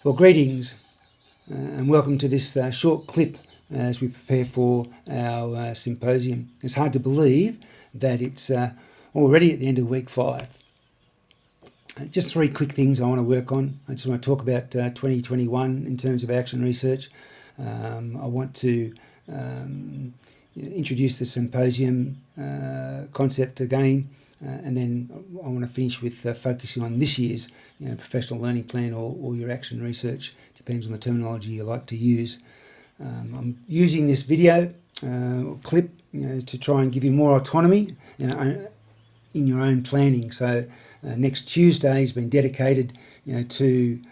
Well, greetings and welcome to this short clip as we prepare for our symposium. It's hard to believe that it's already at the end of week 5. Just 3 quick things I want to work on. I just want to talk about 2021 in terms of action research. I want to introduce the symposium concept again, and then I want to finish with focusing on this year's professional learning plan or your action research. Depends on the terminology you like to use. I'm using this video clip to try and give you more autonomy in your own planning. So next Tuesday has been dedicated to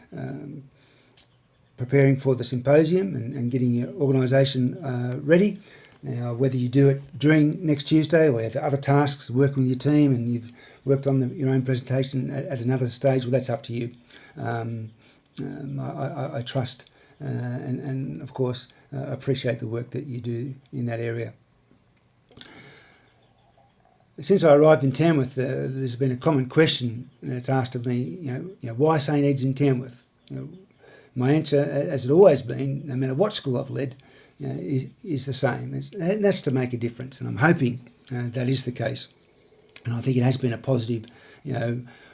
preparing for the symposium and getting your organisation ready. Now, whether you do it during next Tuesday or have other tasks, working with your team, and you've worked on your own presentation at another stage, well, that's up to you. I trust and of course, appreciate the work that you do in that area. Since I arrived in Tamworth, there's been a common question that's asked of me, why St Ed's in Tamworth? My answer, as it always been, no matter what school I've led, is the same. And that's to make a difference, and I'm hoping that is the case. And I think it has been a positive,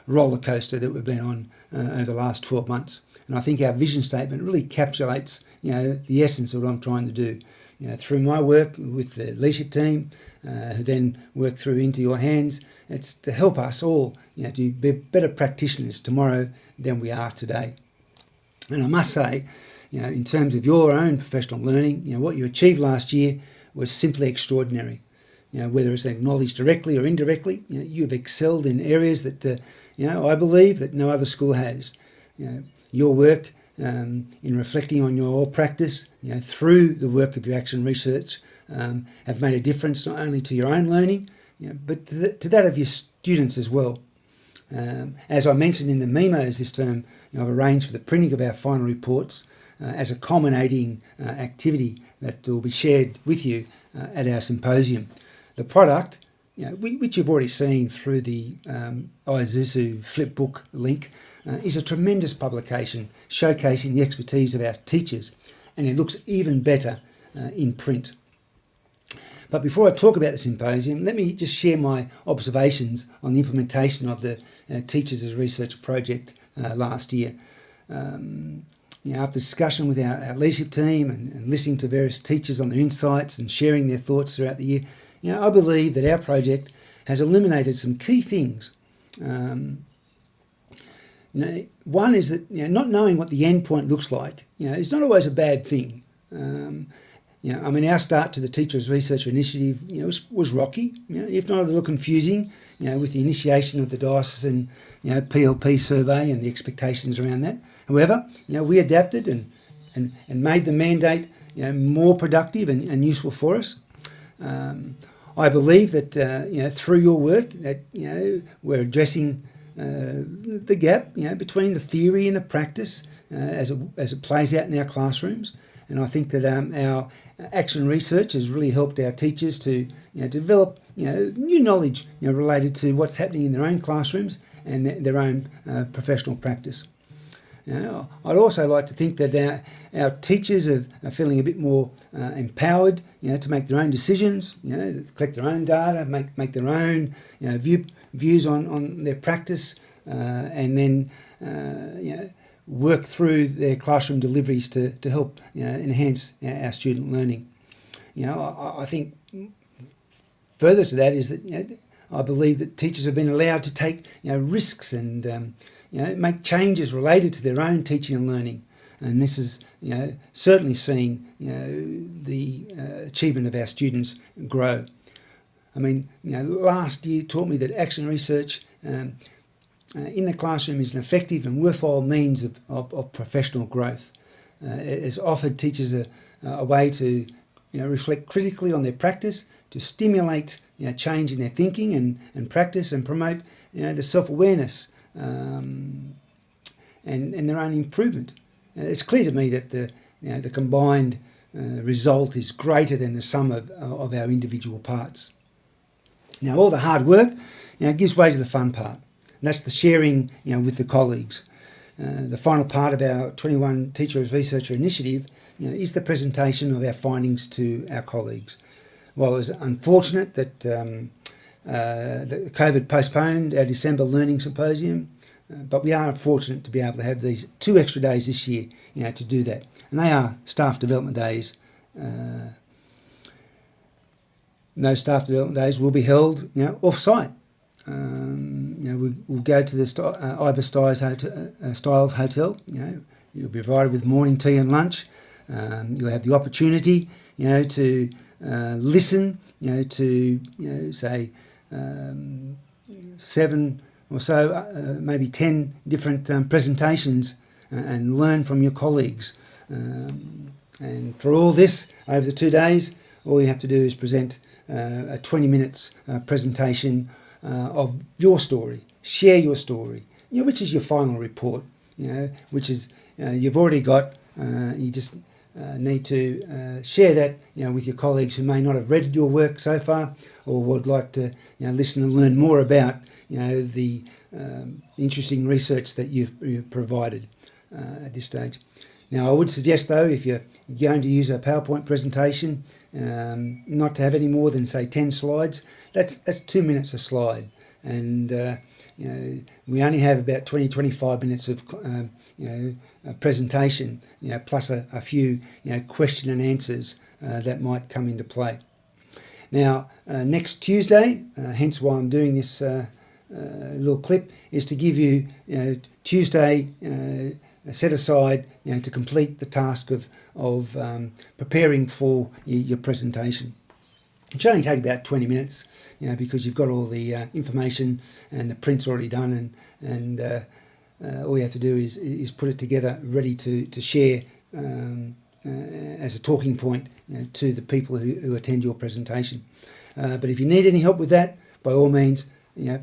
roller coaster that we've been on over the last 12 months. And I think our vision statement really encapsulates, the essence of what I'm trying to do. Through my work with the leadership team, who then work through into your hands, it's to help us all, to be better practitioners tomorrow than we are today. And I must say, in terms of your own professional learning, what you achieved last year was simply extraordinary. Whether it's acknowledged directly or indirectly, you've excelled in areas that, I believe that no other school has. Your work in reflecting on your practice, through the work of your action research, have made a difference not only to your own learning, but to that of your students as well. As I mentioned in the memos this term, I've arranged for the printing of our final reports as a culminating activity that will be shared with you at our symposium. The product, which you've already seen through the Isuzu Flipbook link, is a tremendous publication showcasing the expertise of our teachers, and it looks even better in print. But before I talk about the symposium, let me just share my observations on the implementation of the Teachers as Research project last year. After discussion with our leadership team and listening to various teachers on their insights and sharing their thoughts throughout the year, I believe that our project has illuminated some key things. One is that not knowing what the end point looks like, is not always a bad thing. Our start to the Teachers Research Initiative, was rocky, if not a little confusing, with the initiation of the diocesan, PLP survey and the expectations around that. However, we adapted and made the mandate, more productive and useful for us. I believe that, through your work, that, we're addressing the gap, between the theory and the practice as it plays out in our classrooms. And I think that our action research has really helped our teachers to develop new knowledge related to what's happening in their own classrooms and their own professional practice. I'd also like to think that our teachers are feeling a bit more empowered, to make their own decisions, collect their own data, make their own views on their practice, and then work through their classroom deliveries to help enhance our student learning. I think further to that is that I believe that teachers have been allowed to take risks and make changes related to their own teaching and learning, and this is certainly seeing the achievement of our students grow. Last year taught me that action research in the classroom is an effective and worthwhile means of professional growth. It has offered teachers a way to reflect critically on their practice, to stimulate change in their thinking and practice, and promote the self-awareness and their own improvement. It's clear to me that the combined result is greater than the sum of our individual parts. Now, all the hard work gives way to the fun part. And that's the sharing with the colleagues. The final part of our 21 Teacher as Researcher initiative is the presentation of our findings to our colleagues. While it's unfortunate that COVID postponed our December Learning Symposium, but we are fortunate to be able to have these 2 extra days this year to do that. And they are staff development days. Those staff development days will be held off-site. We'll go to the Ibis Styles Hotel. You'll be provided with morning tea and lunch. You'll have the opportunity, to listen, to say 7 or so, maybe 10 different presentations, and learn from your colleagues. And for all this, over the 2 days, all you have to do is present a 20 minutes presentation of your story. Share your story, which is your final report, which is you've already got. You just need to share that, with your colleagues who may not have read your work so far, or would like to, listen and learn more about, the interesting research that you've provided at this stage. Now, I would suggest, though, if you're going to use a PowerPoint presentation, not to have any more than, say, 10 slides. That's 2 minutes a slide. And, we only have about 20-25 minutes of, a presentation, plus a few, question and answers that might come into play. Now, next Tuesday, hence why I'm doing this little clip, is to give you, Tuesday set aside, to complete the task of preparing for your presentation. It should only take about 20 minutes, because you've got all the information and the print's already done, and all you have to do is put it together, ready to share as a talking point to the people who attend your presentation. But if you need any help with that, by all means,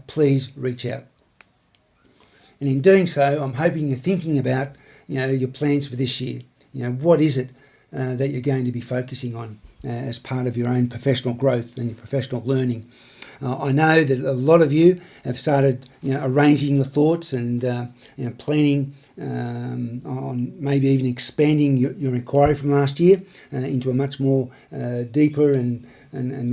please reach out. And in doing so, I'm hoping you're thinking about, your plans for this year. What is it that you're going to be focusing on as part of your own professional growth and your professional learning? I know that a lot of you have started, arranging your thoughts and, planning on maybe even expanding your inquiry from last year into a much more deeper and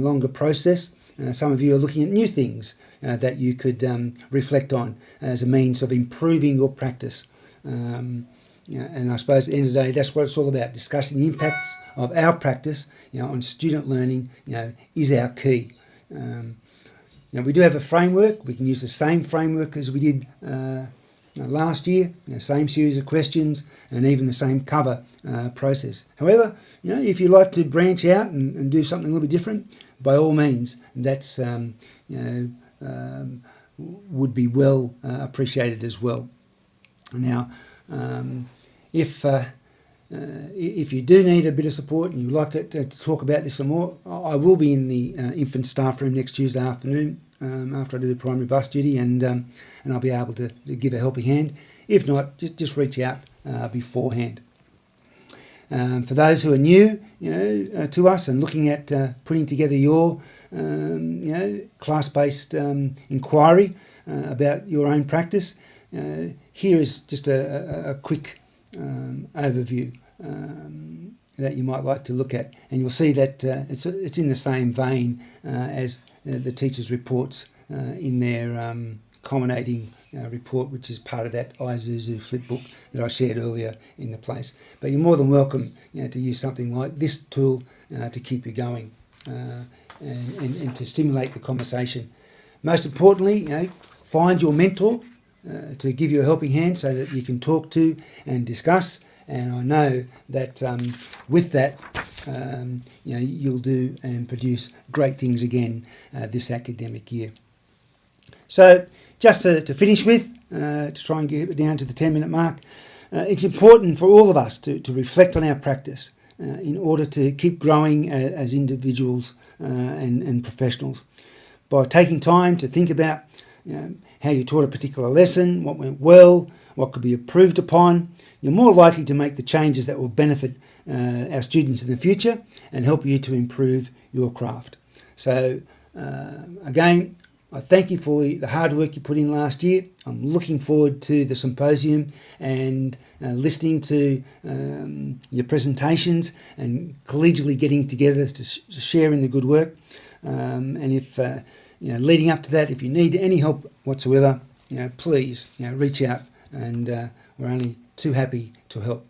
longer process. Some of you are looking at new things that you could reflect on as a means of improving your practice. And I suppose at the end of the day, that's what it's all about. Discussing the impacts of our practice, on student learning, is our key. We do have a framework. We can use the same framework as we did last year, same series of questions, and even the same cover process. However, if you like to branch out and do something a little bit different, by all means, that's would be well appreciated as well. Now, if you do need a bit of support and you'd like it to talk about this some more, I will be in the infant staff room next Tuesday afternoon after I do the primary bus duty, and I'll be able to give a helping hand. If not, just reach out beforehand. For those who are new, to us and looking at putting together your, class-based inquiry about your own practice, here is just a quick overview that you might like to look at, and you'll see that it's in the same vein as the teachers' reports in their culminating report, which is part of that Isuzu flipbook that I shared earlier in the place. But you're more than welcome, to use something like this tool to keep you going and to stimulate the conversation. Most importantly, find your mentor to give you a helping hand so that you can talk to and discuss. And I know that with that, you'll do and produce great things again this academic year. So just to finish with, to try and get it down to the 10-minute mark, it's important for all of us to reflect on our practice in order to keep growing as individuals and professionals. By taking time to think about how you taught a particular lesson, what went well, what could be improved upon, you're more likely to make the changes that will benefit our students in the future and help you to improve your craft. So again, I thank you for the hard work you put in last year. I'm looking forward to the symposium and listening to your presentations and collegially getting together to share in the good work. And if leading up to that, if you need any help whatsoever, please reach out, and we're only too happy to help.